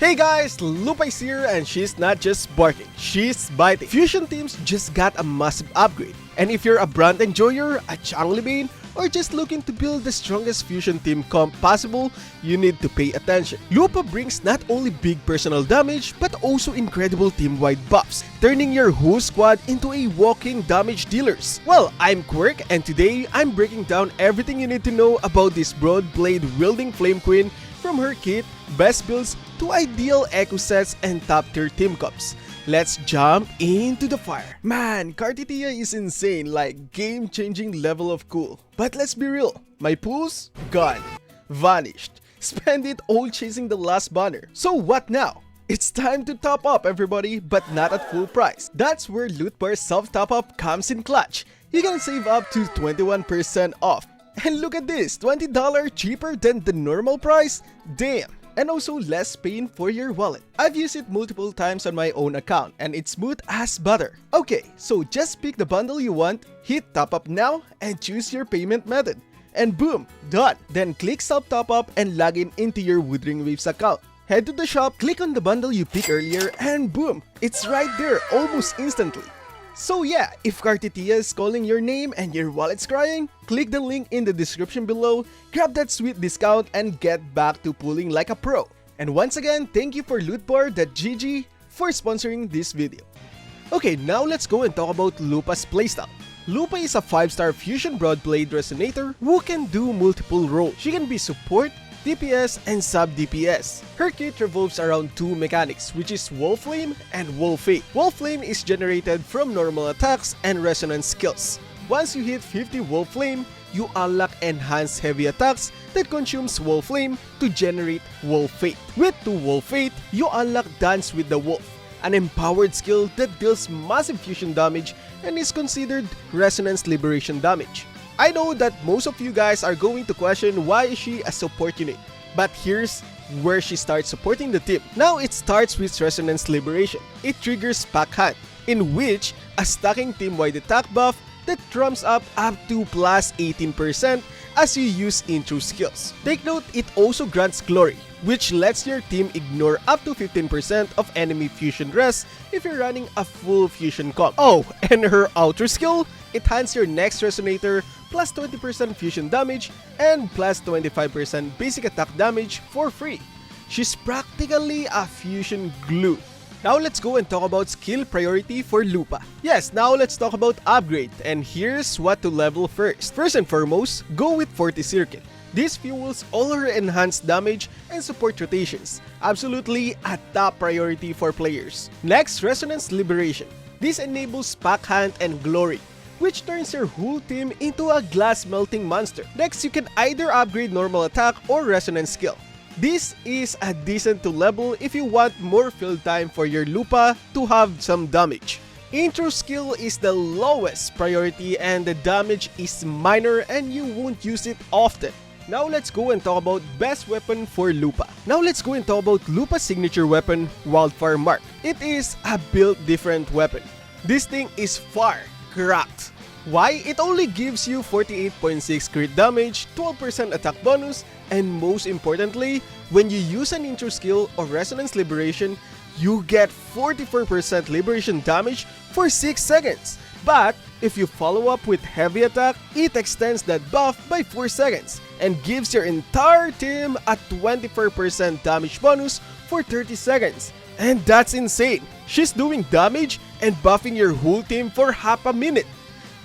Hey guys, Lupa is here and she's not just barking, she's biting. Fusion teams just got a massive upgrade. And if you're a brand enjoyer, a Changli main, or just looking to build the strongest fusion team comp possible, you need to pay attention. Lupa brings not only big personal damage, but also incredible team-wide buffs, turning your whole squad into a walking damage dealers. Well, I'm Quirk and today I'm breaking down everything you need to know about this broad blade wielding flame queen, from her kit, best builds, to ideal echo sets and top tier team comps. Let's jump into the fire. Man, Cartitia is insane, like game-changing level of cool. But let's be real, my pools? Gone. Vanished. Spend it all chasing the last banner. So what now? It's time to top up everybody, but not at full price. That's where Loot Bar's self-top up comes in clutch. You can save up to 21% off. And look at this, $20 cheaper than the normal price? Damn! And also less pain for your wallet. I've used it multiple times on my own account and it's smooth as butter. Okay, so just pick the bundle you want, hit top up now, and choose your payment method. And boom, done! Then click self top up and log in into your Wuthering Waves account. Head to the shop, click on the bundle you picked earlier, and boom! It's right there almost instantly. So yeah, if Cartitia is calling your name and your wallet's crying, click the link in the description below, grab that sweet discount, and get back to pulling like a pro. And once again, thank you for lootbar.gg for sponsoring this video. Okay, now let's go and talk about Lupa's playstyle. Lupa is a 5-star fusion broadblade resonator who can do multiple roles. She can be support, DPS, and sub-DPS. Her kit revolves around two mechanics, which is Wall Flame and Wall Fate. Wall Flame is generated from normal attacks and resonance skills. Once you hit 50 Wall Flame, you unlock enhanced heavy attacks that consumes Wall Flame to generate Wall Fate. With 2 Wall Fate, you unlock Dance with the Wolf, an empowered skill that deals massive fusion damage and is considered resonance liberation damage. I know that most of you guys are going to question why is she a support unit, but here's where she starts supporting the team. Now it starts with Resonance Liberation. It triggers Pack Hunt, in which a stacking team-wide attack buff that trumps up to plus 18% as you use intro skills. Take note, it also grants Glory, which lets your team ignore up to 15% of enemy fusion res if you're running a full fusion comp. Oh, and her outer skill? It hands your next resonator plus 20% fusion damage and plus 25% basic attack damage for free. She's practically a fusion glue. Now let's go and talk about skill priority for Lupa. Yes, now let's talk about upgrade, and here's what to level first. First and foremost, go with 40 Circuit. This fuels all her enhanced damage and support rotations. Absolutely a top priority for players. Next, Resonance Liberation. This enables Pack Hunt and Glory, which turns your whole team into a glass melting monster. Next, you can either upgrade normal attack or resonance skill. This is a decent to level if you want more field time for your Lupa to have some damage. Intro skill is the lowest priority and the damage is minor and you won't use it often. Now let's go and talk about best weapon for Lupa. Now let's go and talk about Lupa's signature weapon, Wildfire Mark. It is a built different weapon. This thing is far cracked. Why? It only gives you 48.6 crit damage, 12% attack bonus, and most importantly, when you use an intro skill or resonance liberation, you get 44% liberation damage for 6 seconds. But if you follow up with heavy attack, it extends that buff by 4 seconds and gives your entire team a 24% damage bonus for 30 seconds. And that's insane. She's doing damage and buffing your whole team for half a minute.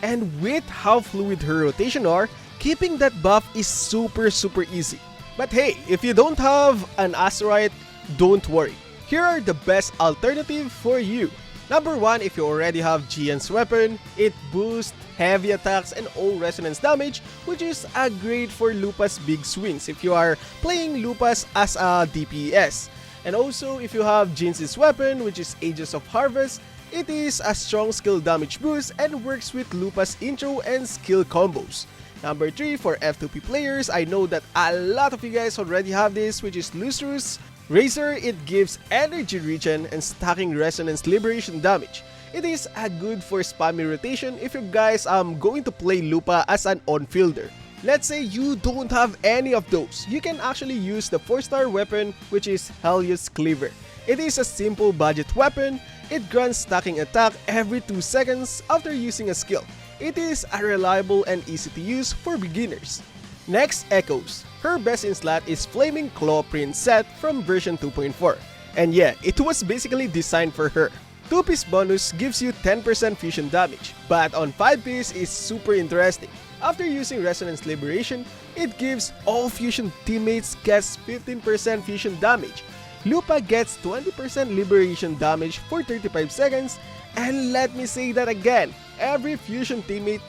And with how fluid her rotation are, keeping that buff is super easy. But hey, if you don't have an Azurite, don't worry. Here are the best alternative for you. Number 1, if you already have Giant's weapon, it boosts heavy attacks and all resonance damage, which is great for Lupa's big swings if you are playing Lupa's as a DPS. And also, if you have Jinx's weapon, which is Aegis of Harvest, it is a strong skill damage boost and works with Lupa's intro and skill combos. Number 3, for F2P players, I know that a lot of you guys already have this, which is Lucerus. Razor, it gives energy regen and stacking resonance liberation damage. It is good for spammy rotation if you guys going to play Lupa as an on-fielder. Let's say you don't have any of those. You can actually use the 4-star weapon, which is Helios Cleaver. It is a simple budget weapon. It grants stacking attack every 2 seconds after using a skill. It is a reliable and easy to use for beginners. Next, Echoes. Her best in slot is Flaming Claw print set from version 2.4. And yeah, it was basically designed for her. 2-piece bonus gives you 10% fusion damage, but on 5-piece is super interesting. After using Resonance Liberation, it gives all fusion teammates gets 15% fusion damage. Lupa gets 20% liberation damage for 35 seconds, and let me say that again, every fusion teammate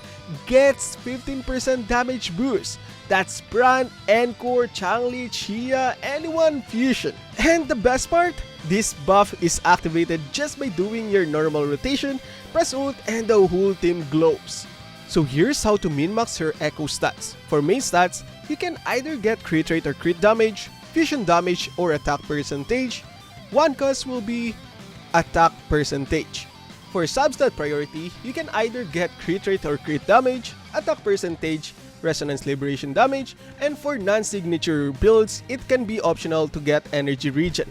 gets 15% damage boost. That's Brand, Encore, Changli, Chia, anyone fusion. And the best part? This buff is activated just by doing your normal rotation, press ult, and the whole team glows. So here's how to min-max her Echo stats. For main stats, you can either get crit rate or crit damage, fusion damage or attack percentage. One cost will be attack percentage. For substat priority, you can either get crit rate or crit damage, attack percentage, resonance liberation damage, and for non-signature builds, it can be optional to get energy regen.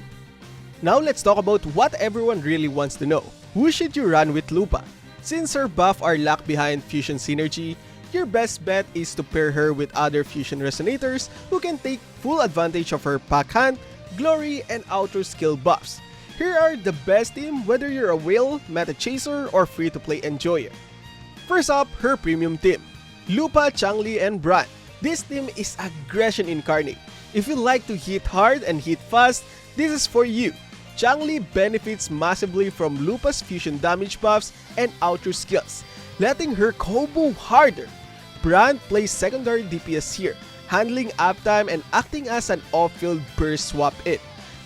Now let's talk about what everyone really wants to know. Who should you run with Lupa? Since her buff are locked behind fusion synergy, your best bet is to pair her with other fusion resonators who can take full advantage of her pack hunt, glory, and outro skill buffs. Here are the best team whether you're a whale, meta chaser, or free-to-play enjoyer. First up, her premium team. Lupa, Changli, and Brand. This team is aggression incarnate. If you like to hit hard and hit fast, this is for you. Changli benefits massively from Lupa's fusion damage buffs and outro skills, letting her combo harder. Brand plays secondary DPS here, handling uptime and acting as an off-field burst swap-in.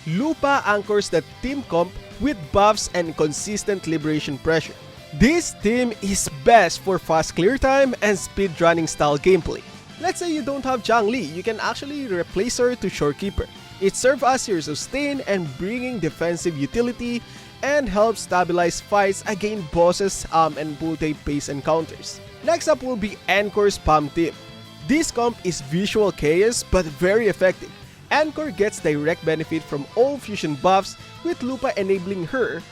Lupa anchors the team comp with buffs and consistent liberation pressure. This team is best for fast clear time and speedrunning style gameplay. Let's say you don't have Changli, you can actually replace her to Shorekeeper. It serves as your sustain and bringing defensive utility and helps stabilize fights against bosses and multi-pace encounters. Next up will be Encore's Spam team. This comp is visual chaos but very effective. Encore gets direct benefit from all fusion buffs, with Lupa enabling her.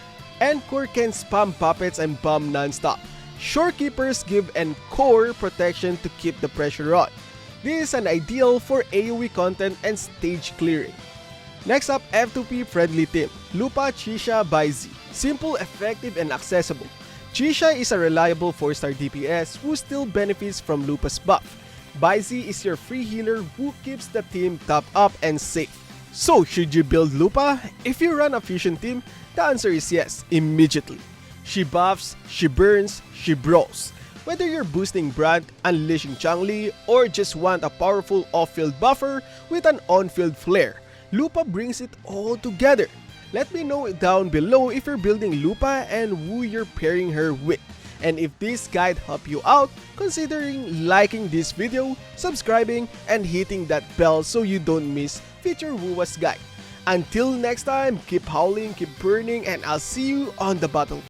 Encore can spam puppets and bomb non-stop. Shorekeepers give Encore protection to keep the pressure on. This is an ideal for AoE content and stage clearing. Next up, F2P friendly team. Lupa, Chisha, Baizi. Simple, effective, and accessible. Chisha is a reliable 4-star DPS who still benefits from Lupa's buff. Baizi is your free healer who keeps the team top up and safe. So should you build Lupa? If you run a fusion team, the answer is yes, immediately. She buffs, she burns, she brawls. Whether you're boosting Brand, unleashing Changli, or just want a powerful off-field buffer with an on-field flare, Lupa brings it all together. Let me know down below if you're building Lupa and who you're pairing her with. And if this guide helped you out, considering liking this video, subscribing, and hitting that bell so you don't miss future WooWas guide. Until next time, keep howling, keep burning, and I'll see you on the battlefield.